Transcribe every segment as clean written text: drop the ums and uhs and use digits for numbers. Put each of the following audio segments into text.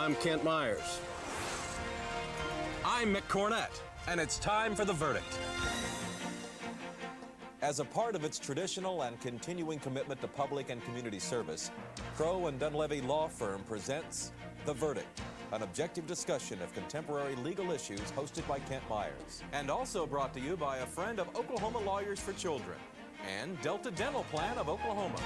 I'm Kent Myers. I'm Mick Cornett, and it's time for the verdict. As a part of its traditional and continuing commitment to public and community service, Crowe and Dunlevy Law Firm presents The Verdict, an objective discussion of contemporary legal issues hosted by Kent Myers. And also brought to you by a friend of Oklahoma Lawyers for Children and Delta Dental Plan of Oklahoma.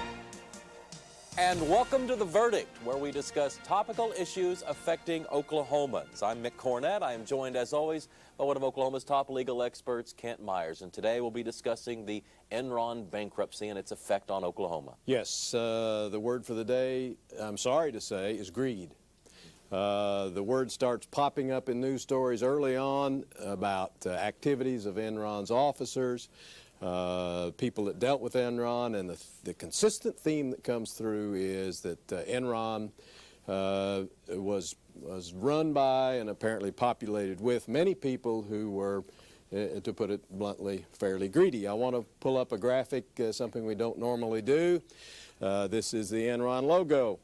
And welcome to The Verdict, where we discuss topical issues affecting Oklahomans. I'm Mick Cornett. I am joined, as always, by one of Oklahoma's top legal experts, Kent Myers. And today we'll be discussing the Enron bankruptcy and its effect on Oklahoma. Yes, the word for the day, I'm sorry to say, is greed. The word starts popping up in news stories early on about activities of Enron's officers, people that dealt with Enron, and the consistent theme that comes through is that Enron was run by and apparently populated with many people who were, to put it bluntly, fairly greedy. I want to pull up a graphic, something we don't normally do. This is the Enron logo.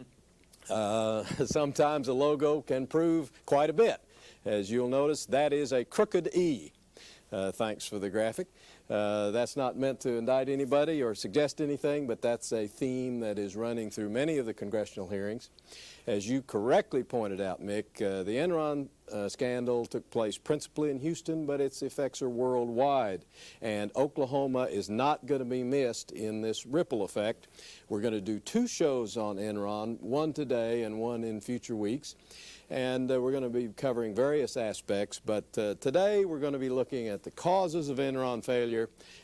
Sometimes a logo can prove quite a bit. As you'll notice, that is a crooked E. Thanks for the graphic. That's not meant to indict anybody or suggest anything, but that's a theme that is running through many of the congressional hearings. As you correctly pointed out, Mick, the Enron scandal took place principally in Houston, but its effects are worldwide. And Oklahoma is not going to be missed in this ripple effect. We're going to do two shows on Enron, one today and one in future weeks. And we're going to be covering various aspects, but today we're going to be looking at the causes of Enron failure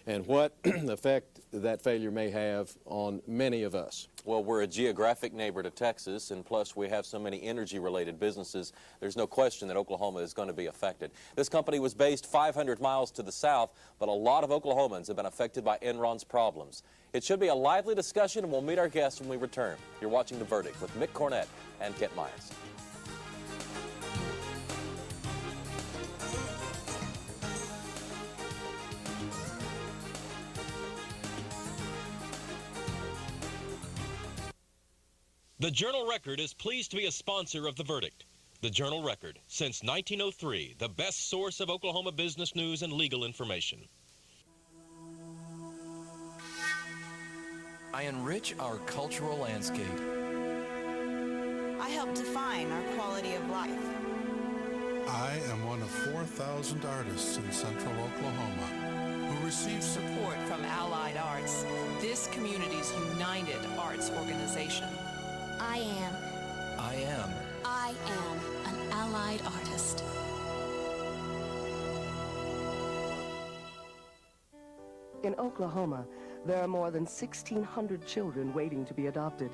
and what effect that failure may have on many of us. Well, we're a geographic neighbor to Texas, and plus we have so many energy-related businesses, there's no question that Oklahoma is going to be affected. This company was based 500 miles to the south, but a lot of Oklahomans have been affected by Enron's problems. It should be a lively discussion, and we'll meet our guests when we return. You're watching The Verdict with Mick Cornett and Kent Myers. The Journal-Record is pleased to be a sponsor of The Verdict. The Journal-Record, since 1903, the best source of Oklahoma business news and legal information. I enrich our cultural landscape. I help define our quality of life. I am one of 4,000 artists in central Oklahoma who receive support from Allied Arts, this community's united arts organization. I am an allied artist. In Oklahoma, there are more than 1,600 children waiting to be adopted.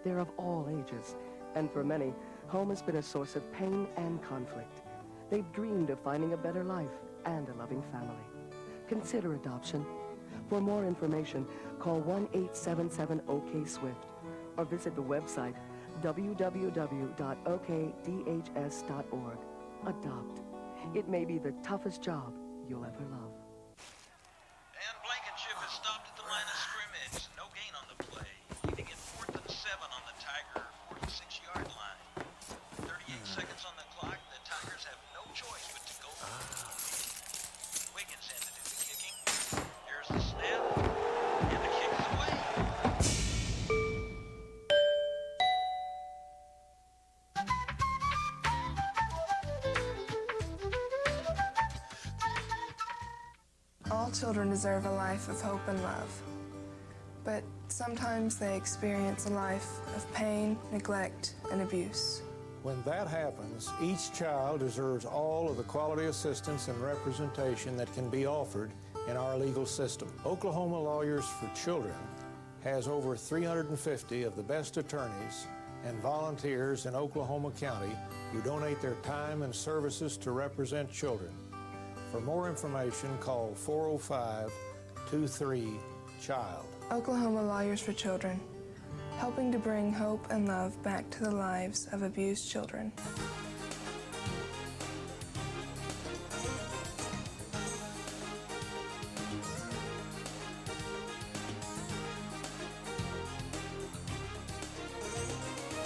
They're of all ages, and for many, home has been a source of pain and conflict. They've dreamed of finding a better life and a loving family. Consider adoption. For more information, call 1-877-OK-SWIFT or visit the website www.okdhs.org. Adopt. It may be the toughest job you'll ever love. And Blankenship has stopped at the line of scrimmage. No gain on the play. Leading at 4th and 7 on the Tiger 46-yard line. 38 seconds on the clock. The Tigers have no choice but to go for it. Wiggins had to do the kicking. Here's the snap. And the kick is away. All children deserve a life of hope and love, but sometimes they experience a life of pain, neglect, and abuse. When that happens, each child deserves all of the quality assistance and representation that can be offered in our legal system. Oklahoma Lawyers for Children has over 350 of the best attorneys and volunteers in Oklahoma County who donate their time and services to represent children. For more information, call 405-23-CHILD. Oklahoma Lawyers for Children, helping to bring hope and love back to the lives of abused children.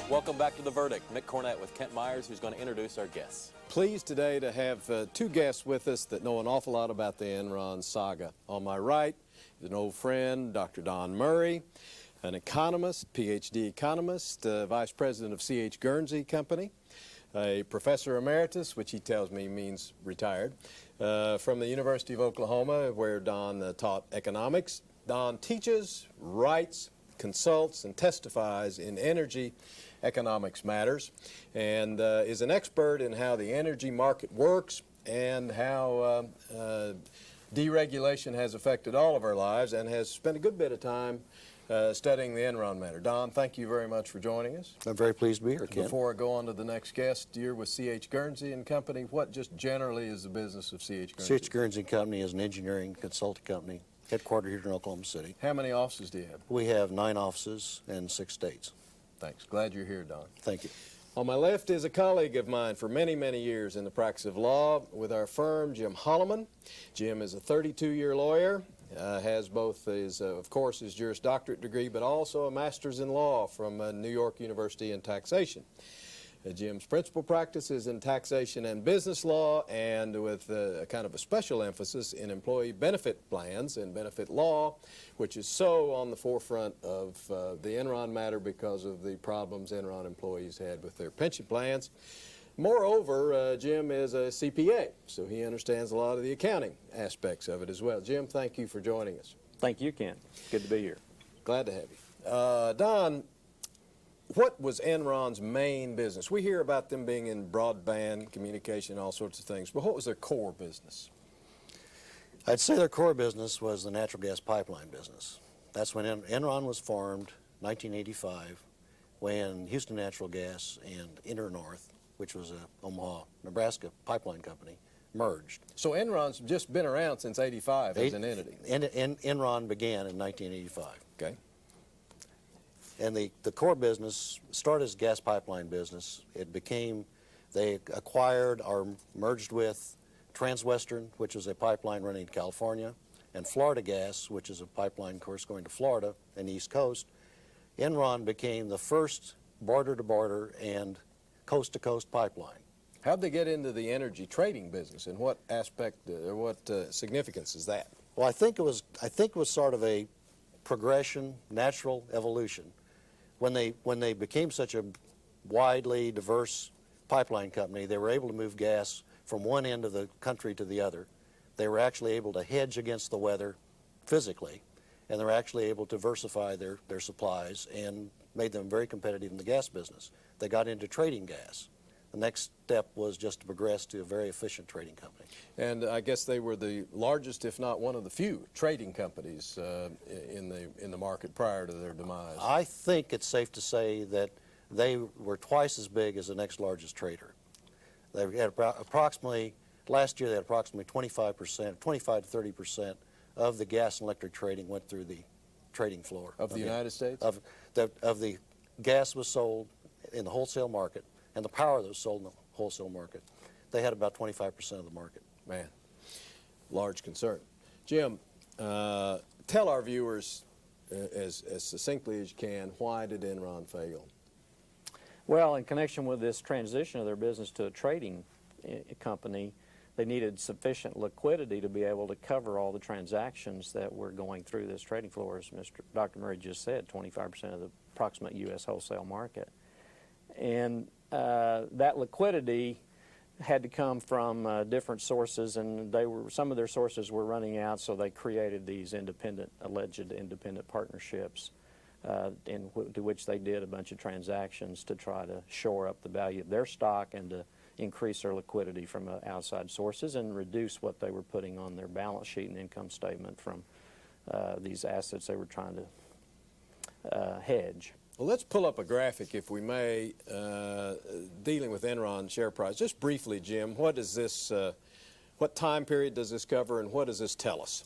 Welcome back to The Verdict. Mick Cornett with Kent Myers, who's going to introduce our guests. Pleased today to have two guests with us that know an awful lot about the Enron saga. On my right is an old friend, Dr. Don Murry, an economist, PhD economist, Vice President of C.H. Guernsey Company, a professor emeritus, which he tells me means retired, from the University of Oklahoma, where Don taught economics. Don teaches, writes, consults, and testifies in energy economics matters, and is an expert in how the energy market works and how deregulation has affected all of our lives, and has spent a good bit of time studying the Enron matter. Don, thank you very much for joining us. I'm very pleased to be here, Ken. Before I go on to the next guest, you're with C.H. Guernsey and Company. What just generally is the business of C.H. Guernsey? C.H. Guernsey Company is an engineering consulting company headquartered here in Oklahoma City. How many offices do you have? We have 9 offices in 6 states. Thanks. Glad you're here, Don. Thank you. On my left is a colleague of mine for many, many years in the practice of law with our firm, Jim Holloman. Jim is a 32-year lawyer, has both his, of course, his Juris Doctorate degree, but also a master's in law from New York University in taxation. Jim's principal practice is in taxation and business law, and with a kind of a special emphasis in employee benefit plans and benefit law, which is so on the forefront of the Enron matter because of the problems Enron employees had with their pension plans. Moreover, Jim is a CPA, so he understands a lot of the accounting aspects of it as well. Jim, thank you for joining us. Thank you, Ken. Good to be here. Glad to have you. Don, what was Enron's main business? We hear about them being in broadband communication, all sorts of things, but what was their core business? I'd say their core business was the natural gas pipeline business. That's when Enron was formed, 1985, when Houston Natural Gas and InterNorth, which was a Omaha, Nebraska pipeline company, merged. So Enron's just been around since '85 as an entity. Enron began in 1985. Okay. And the core business started as gas pipeline business. It became, they acquired or merged with Transwestern, which is a pipeline running to California, and Florida Gas, which is a pipeline, of course, going to Florida and the East Coast. Enron became the first border-to-border and coast-to-coast pipeline. How'd they get into the energy trading business, and what aspect or what significance is that? Well, I think it was sort of a progression, natural evolution. When they became such a widely diverse pipeline company, they were able to move gas from one end of the country to the other. They were actually able to hedge against the weather physically, and they were actually able to diversify their supplies and made them very competitive in the gas business. They got into trading gas. The next step was just to progress to a very efficient trading company. And I guess they were the largest, if not one of the few, trading companies in the market prior to their demise. I think it's safe to say that they were twice as big as the next largest trader. They had approximately, last year they had approximately 25%, 25 to 30% of the gas and electric trading went through the trading floor. Of the United States? Of the gas was sold in the wholesale market, and the power that was sold in the wholesale market. They had about 25% of the market. Man, large concern. Jim, tell our viewers as succinctly as you can, why did Enron fail? Well, in connection with this transition of their business to a trading company, they needed sufficient liquidity to be able to cover all the transactions that were going through this trading floor, as Dr. Murry just said, 25% of the approximate U.S. wholesale market. And that liquidity had to come from different sources, and some of their sources were running out, so they created these alleged independent partnerships, to which they did a bunch of transactions to try to shore up the value of their stock and to increase their liquidity from outside sources and reduce what they were putting on their balance sheet and income statement from these assets they were trying to hedge. Well, let's pull up a graphic, if we may, dealing with Enron share price. Just briefly, Jim, what is this? What time period does this cover, and what does this tell us?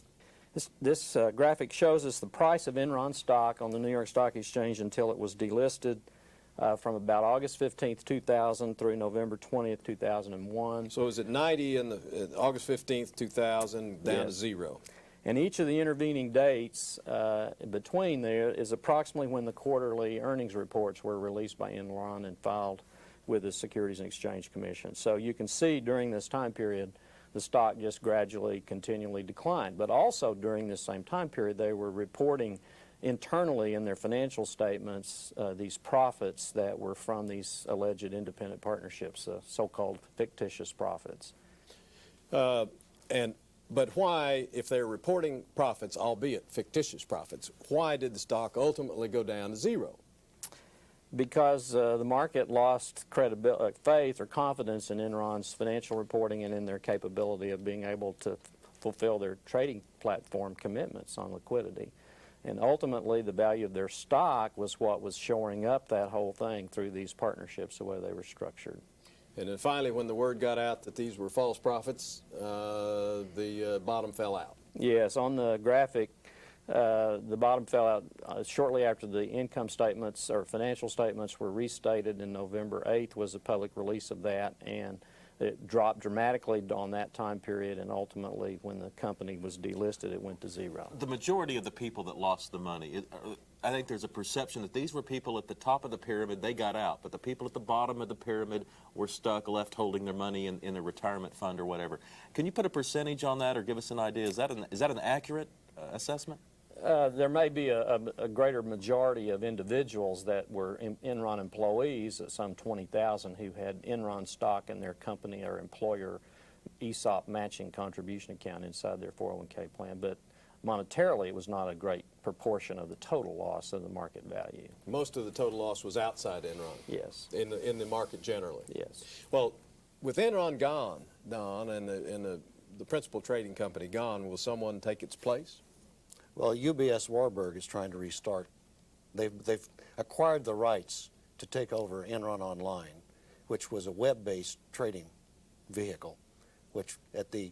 This graphic shows us the price of Enron stock on the New York Stock Exchange until it was delisted from about August 15th, 2000 through November 20th, 2001. So is it 90 in August 15th, 2000, down to zero? And each of the intervening dates between there is approximately when the quarterly earnings reports were released by Enron and filed with the Securities and Exchange Commission. So you can see during this time period, the stock just gradually, continually declined. But also during this same time period, they were reporting internally in their financial statements these profits that were from these alleged independent partnerships, so-called fictitious profits. But why, if they're reporting profits, albeit fictitious profits, why did the stock ultimately go down to zero? Because the market lost faith or confidence in Enron's financial reporting and in their capability of being able to fulfill their trading platform commitments on liquidity. And ultimately, the value of their stock was what was shoring up that whole thing through these partnerships, the way they were structured. And then finally, when the word got out that these were false profits, the bottom fell out. Yes, on the graphic, the bottom fell out shortly after the income statements or financial statements were restated. In November 8th was the public release of that, and it dropped dramatically on that time period, and ultimately when the company was delisted it went to zero. The majority of the people that lost the money, I think there's a perception that these were people at the top of the pyramid, they got out, but the people at the bottom of the pyramid were stuck, left holding their money in a retirement fund or whatever. Can you put a percentage on that or give us an idea? Is that an accurate assessment? There may be a greater majority of individuals that were Enron employees, some 20,000, who had Enron stock in their company or employer ESOP matching contribution account inside their 401k plan. But monetarily, it was not a great proportion of the total loss of the market value. Most of the total loss was outside Enron? Yes. In the market generally? Yes. Well, with Enron gone, Don, and the principal trading company gone, will someone take its place? Well, UBS Warburg is trying to restart. They've acquired the rights to take over Enron Online, which was a web-based trading vehicle, which at the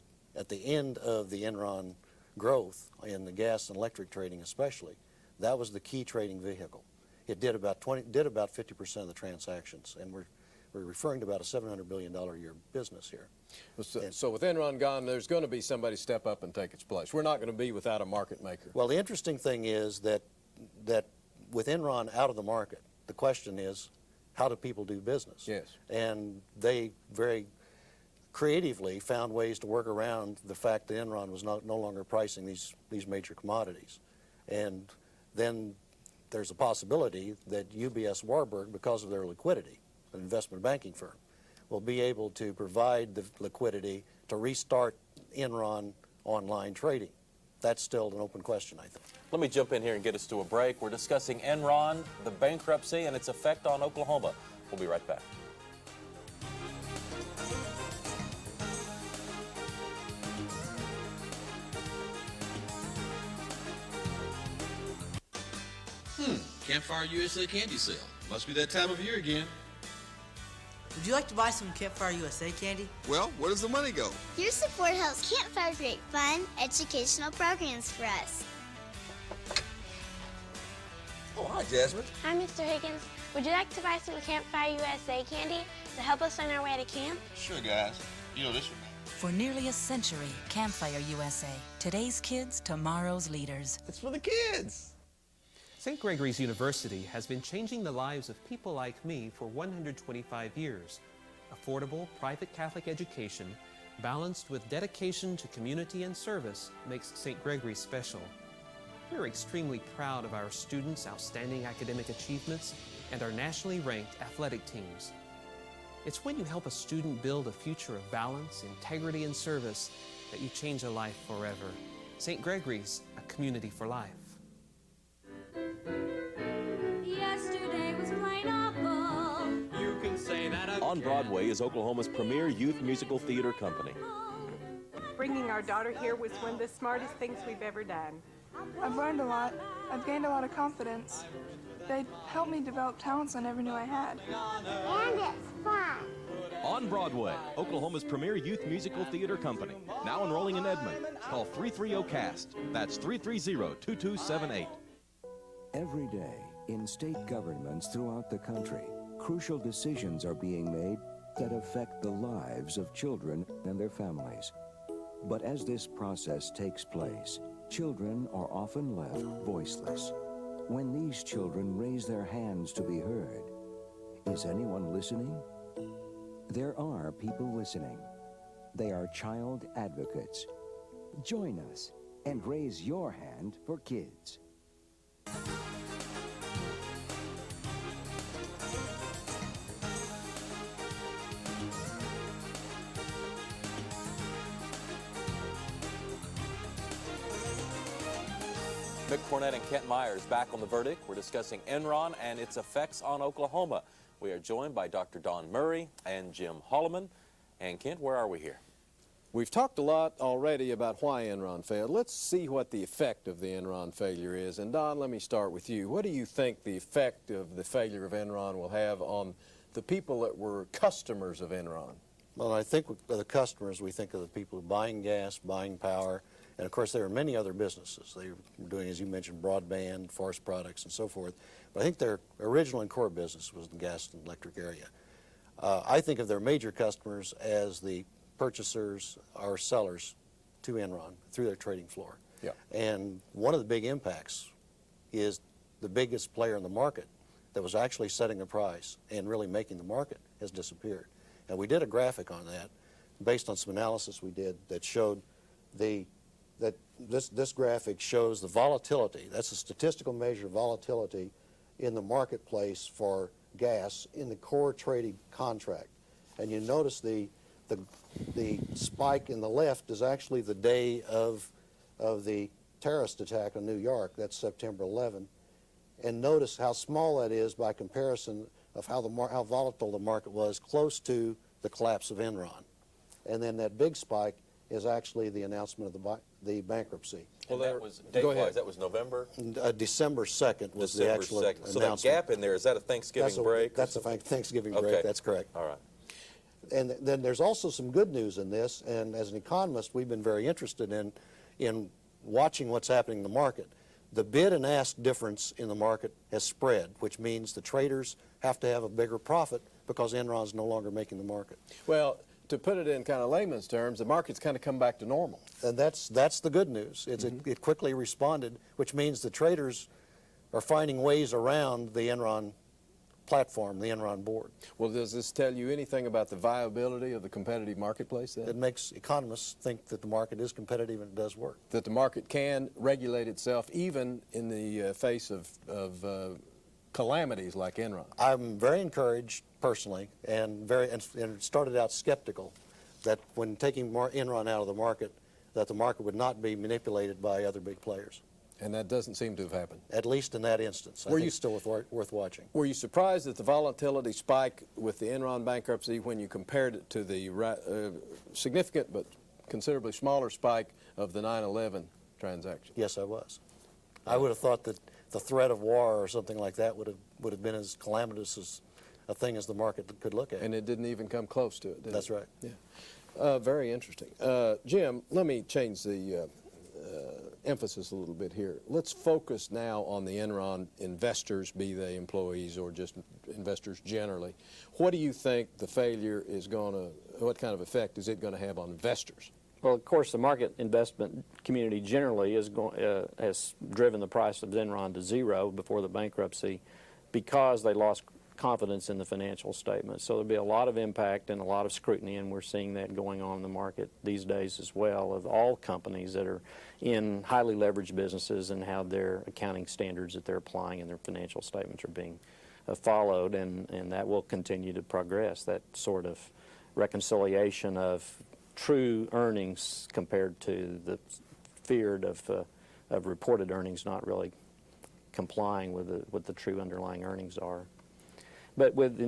end of the Enron growth in the gas and electric trading especially, that was the key trading vehicle. It did about 50% of the transactions, and we're referring to about a $700 billion a year business here. So with Enron gone, there's going to be somebody step up and take its place. We're not going to be without a market maker. Well, the interesting thing is that with Enron out of the market, the question is, how do people do business? Yes. And they very creatively found ways to work around the fact that Enron was no longer pricing these major commodities. And then there's a possibility that UBS Warburg, because of their liquidity, an investment banking firm, will be able to provide the liquidity to restart Enron online trading. That's still an open question, I think. Let me jump in here and get us to a break. We're discussing Enron, the bankruptcy, and its effect on Oklahoma. We'll be right back. Campfire USA candy sale. Must be that time of year again. Would you like to buy some Campfire USA candy? Well, where does the money go? Your support helps Campfire create fun, educational programs for us. Oh, hi, Jasmine. Hi, Mr. Higgins. Would you like to buy some Campfire USA candy to help us on our way to camp? Sure, guys. You know this one. For nearly a century, Campfire USA. Today's kids, tomorrow's leaders. It's for the kids. St. Gregory's University has been changing the lives of people like me for 125 years. Affordable, private Catholic education, balanced with dedication to community and service, makes St. Gregory special. We're extremely proud of our students' outstanding academic achievements and our nationally ranked athletic teams. It's when you help a student build a future of balance, integrity, and service that you change a life forever. St. Gregory's, a community for life. Yesterday was plain awful. You can say that again. On Broadway is Oklahoma's premier youth musical theater company. Bringing our daughter here was one of the smartest things we've ever done. I've learned a lot. I've gained a lot of confidence. They helped me develop talents I never knew I had. And it's fun. On Broadway, Oklahoma's premier youth musical theater company. Now enrolling in Edmond. Call 330-CAST. That's 330-2278. Every day, in state governments throughout the country, crucial decisions are being made that affect the lives of children and their families. But as this process takes place, Children are often left voiceless. When these children raise their hands to be heard, is anyone listening? There are people listening. They are child advocates. Join us and raise your hand for kids. Mick Cornett and Kent Myers back on The Verdict. We're discussing Enron and its effects on Oklahoma. We are joined by Dr. Don Murry and Jim Holloman. And Kent, where are we here? We've talked a lot already about why Enron failed. Let's see what the effect of the Enron failure is. And Don, let me start with you. What do you think the effect of the failure of Enron will have on the people that were customers of Enron? Well, I think with the customers, we think of the people buying gas, buying power, and of course there are many other businesses. They were doing, as you mentioned, broadband, forest products, and so forth. But I think their original and core business was the gas and electric area. I think of their major customers as the purchasers or sellers to Enron through their trading floor. Yeah. And one of the big impacts is the biggest player in the market that was actually setting the price and really making the market has disappeared. And we did a graphic on that based on some analysis we did that showed this graphic shows the volatility. That's a statistical measure of volatility in the marketplace for gas in the core trading contract. And you notice the spike in the left is actually the day of the terrorist attack on New York. That's September 11. And notice how small that is by comparison of how volatile the market was close to the collapse of Enron. And then that big spike is actually the announcement of the bankruptcy. Well, that was date-wise, that was November? December 2nd was the actual announcement. So that gap in there, is that a Thanksgiving break? That's a Thanksgiving break, that's correct. All right. And then there's also some good news in this, and as an economist, we've been very interested in watching what's happening in the market. The bid and ask difference in the market has spread, which means the traders have to have a bigger profit because Enron's no longer making the market. Well, to put it in kind of layman's terms, the market's kind of come back to normal. And that's the good news. It quickly responded, which means the traders are finding ways around the Enron platform, the Enron board. Well, does this tell you anything about the viability of the competitive marketplace then? It makes economists think that the market is competitive and it does work. That the market can regulate itself even in the face of calamities like Enron. I'm very encouraged personally and started out skeptical that when taking Enron out of the market, that the market would not be manipulated by other big players. And that doesn't seem to have happened. At least in that instance. I think it's still worth watching. Were you surprised at the volatility spike with the Enron bankruptcy when you compared it to the significant but considerably smaller spike of the 9/11 transaction? Yes, I was. I would have thought that the threat of war or something like that would have been as calamitous as a thing as the market could look at. And it didn't even come close to it, did it? That's right. Yeah. Very interesting. Jim, let me change the emphasis a little bit here. Let's focus now on the Enron investors, be they employees or just investors generally. What do you think the failure is going to, what kind of effect is it going to have on investors? Well, of course, the market investment community generally has driven the price of Enron to zero before the bankruptcy because they lost confidence in the financial statements. So there'll be a lot of impact and a lot of scrutiny, and we're seeing that going on in the market these days as well, of all companies that are in highly leveraged businesses and how their accounting standards that they're applying in their financial statements are being followed, and that will continue to progress, that sort of reconciliation of true earnings compared to the feared of reported earnings not really complying with what the true underlying earnings are. But with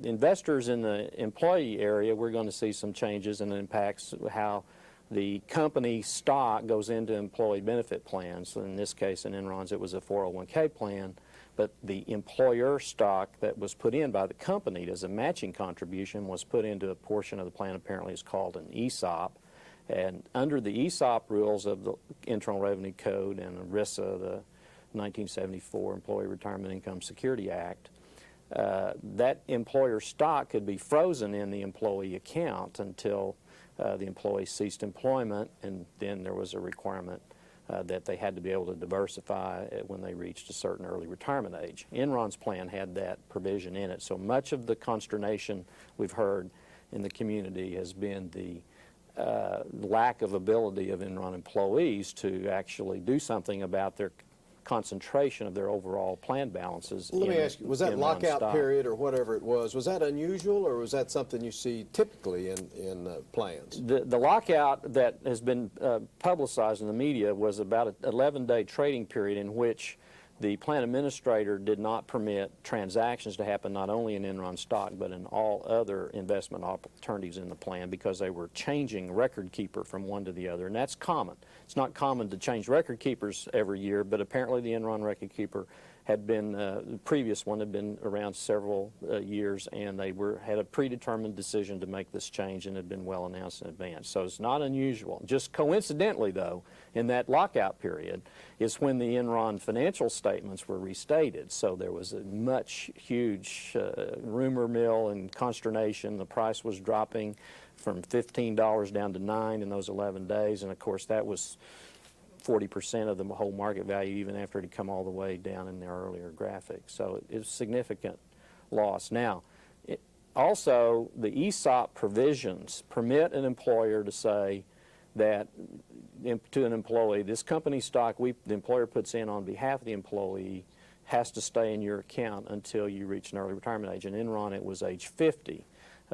investors in the employee area, we're going to see some changes and impacts how the company stock goes into employee benefit plans. So in this case, in Enron's, it was a 401k plan, but the employer stock that was put in by the company as a matching contribution was put into a portion of the plan apparently is called an ESOP. And under the ESOP rules of the Internal Revenue Code and ERISA, the 1974 Employee Retirement Income Security Act, that employer stock could be frozen in the employee account until the employee ceased employment, and then there was a requirement that they had to be able to diversify when they reached a certain early retirement age. Enron's plan had that provision in it. So much of the consternation we've heard in the community has been the lack of ability of Enron employees to actually do something about their concentration of their overall plan balances. Let me ask you, was that Enron lockout stock. period or whatever it was that unusual, or was that something you see typically in plans? The lockout that has been publicized in the media was about an 11-day trading period in which the plan administrator did not permit transactions to happen not only in Enron stock but in all other investment alternatives in the plan, because they were changing record keeper from one to the other, and that's common. It's not common to change record keepers every year, but apparently the Enron record keeper had been, the previous one had been around several years, and they had a predetermined decision to make this change and had been well announced in advance. So it's not unusual. Just coincidentally, though, in that lockout period is when the Enron financial statements were restated. So there was a huge rumor mill and consternation. The price was dropping from $15 down to $9 in those 11 days, and of course that was 40% of the whole market value, even after it had come all the way down in the earlier graphic. So it was a significant loss. Now, also, the ESOP provisions permit an employer to say that to an employee, this company stock the employer puts in on behalf of the employee has to stay in your account until you reach an early retirement age. In Enron, it was age 50.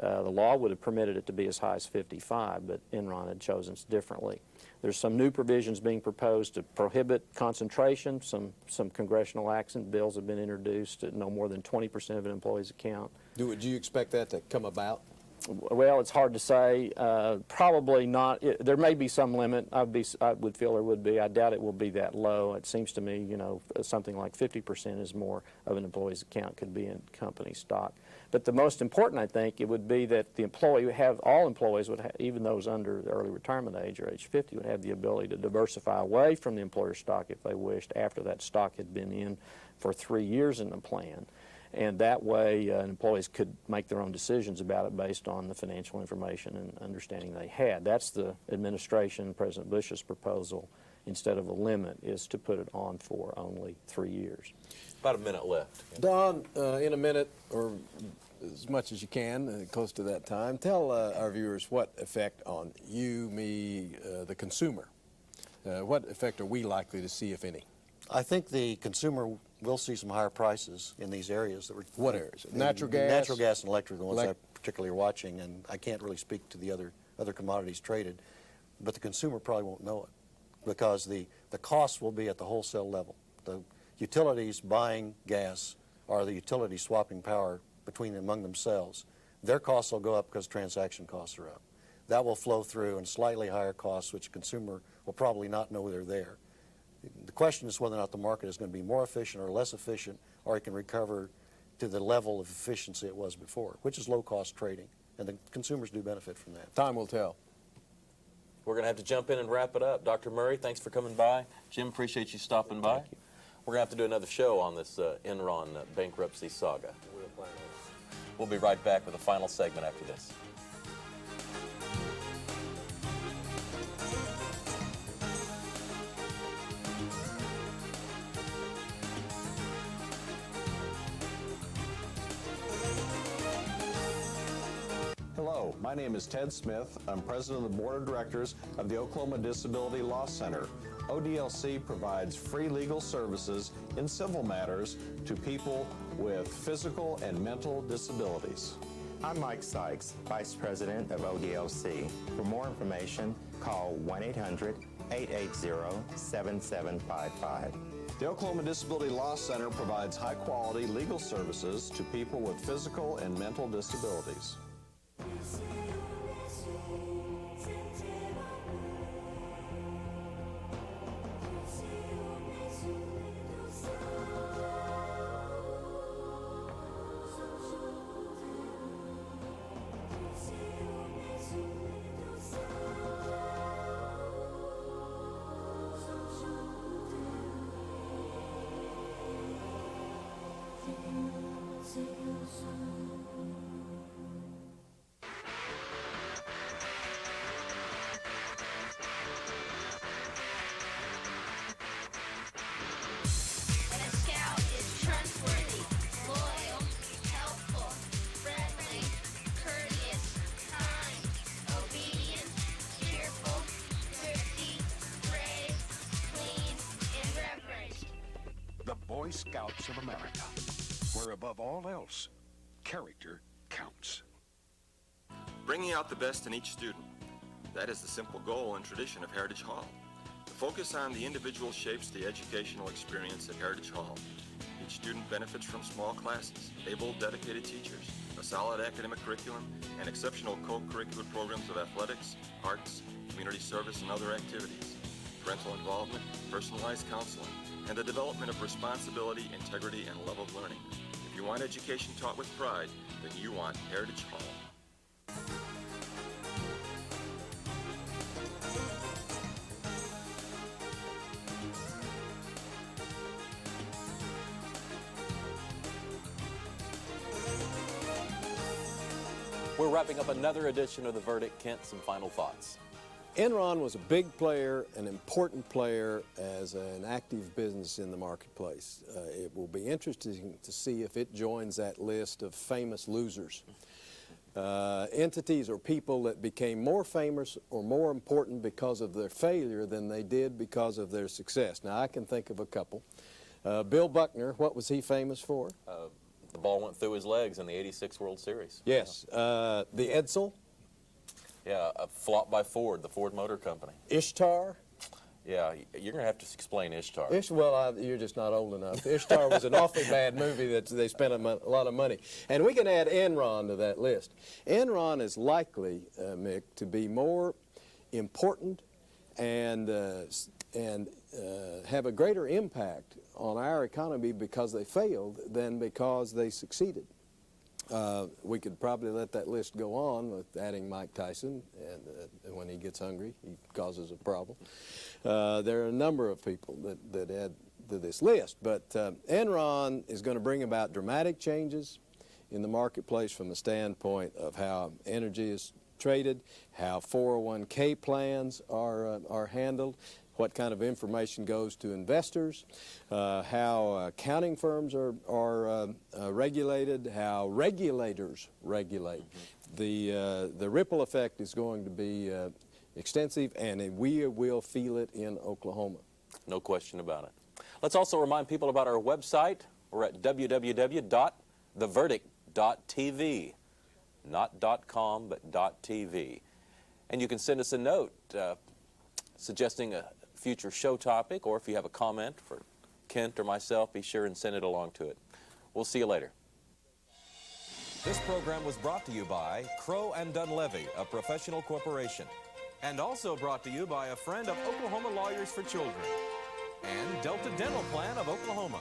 The law would have permitted it to be as high as 55, but Enron had chosen differently. There's some new provisions being proposed to prohibit concentration. Some congressional action bills have been introduced at no more than 20% of an employee's account. Do you expect that to come about? Well, it's hard to say. Probably not. There may be some limit. I would feel there would be. I doubt it will be that low. It seems to me, something like 50% is more of an employee's account could be in company stock. But the most important, I think, it would be that the employee would have, all employees would have, even those under the early retirement age or age 50, would have the ability to diversify away from the employer stock if they wished after that stock had been in for 3 years in the plan. And that way, employees could make their own decisions about it based on the financial information and understanding they had. That's the administration, President Bush's proposal, instead of a limit, is to put it on for only 3 years. About a minute left. Don, in a minute, or as much as you can, close to that time, tell our viewers what effect on you, me, the consumer, what effect are we likely to see, if any? I think the consumer will see some higher prices in these areas. What areas? Natural gas? Natural gas and electric, the ones I particularly are watching, and I can't really speak to the other commodities traded, but the consumer probably won't know it because the costs will be at the wholesale level. The utilities buying gas or the utilities swapping power among themselves, their costs will go up because transaction costs are up. That will flow through in slightly higher costs, which the consumer will probably not know they're there. The question is whether or not the market is going to be more efficient or less efficient, or it can recover to the level of efficiency it was before, which is low-cost trading, and the consumers do benefit from that. Time will tell. We're going to have to jump in and wrap it up. Dr. Murray, thanks for coming by. Jim, appreciate you stopping by. Thank you. We're going to have to do another show on this Enron bankruptcy saga. We'll be right back with the final segment after this. Hello, my name is Ted Smith. I'm president of the board of directors of the Oklahoma Disability Law Center. ODLC provides free legal services in civil matters to people with physical and mental disabilities. I'm Mike Sykes, Vice President of ODLC. For more information, call 1-800-880-7755. The Oklahoma Disability Law Center provides high-quality legal services to people with physical and mental disabilities. Boy Scouts of America, where above all else, character counts. Bringing out the best in each student. That is the simple goal and tradition of Heritage Hall. The focus on the individual shapes the educational experience at Heritage Hall. Each student benefits from small classes, able, dedicated teachers, a solid academic curriculum, and exceptional co-curricular programs of athletics, arts, community service, and other activities, parental involvement, personalized counseling, and the development of responsibility, integrity, and love of learning. If you want education taught with pride, then you want Heritage Hall. We're wrapping up another edition of The Verdict. Kent, some final thoughts. Enron was a big player, an important player as an active business in the marketplace. It will be interesting to see if it joins that list of famous losers. Entities or people that became more famous or more important because of their failure than they did because of their success. Now, I can think of a couple. Bill Buckner, what was he famous for? The ball went through his legs in the '86 World Series. Yes. The Edsel? Yeah, a flop by Ford, the Ford Motor Company. Ishtar? Yeah, you're going to have to explain Ishtar. Well, you're just not old enough. Ishtar was an awfully bad movie that they spent a lot of money. And we can add Enron to that list. Enron is likely, Mick, to be more important and have a greater impact on our economy because they failed than because they succeeded. We could probably let that list go on with adding Mike Tyson, and when he gets hungry, he causes a problem. There are a number of people that add to this list, but Enron is going to bring about dramatic changes in the marketplace from the standpoint of how energy is traded, how 401k plans are handled, what kind of information goes to investors, how accounting firms are regulated, how regulators regulate. The ripple effect is going to be extensive, and we will feel it in Oklahoma. No question about it. Let's also remind people about our website. We're at www.theverdict.tv. Not .com, but .tv. And you can send us a note suggesting a future show topic, or if you have a comment for Kent or myself, be sure and send it along to it. We'll see you later. This program was brought to you by Crowe and Dunlevy, a professional corporation. And also brought to you by a friend of Oklahoma Lawyers for Children and Delta Dental Plan of Oklahoma.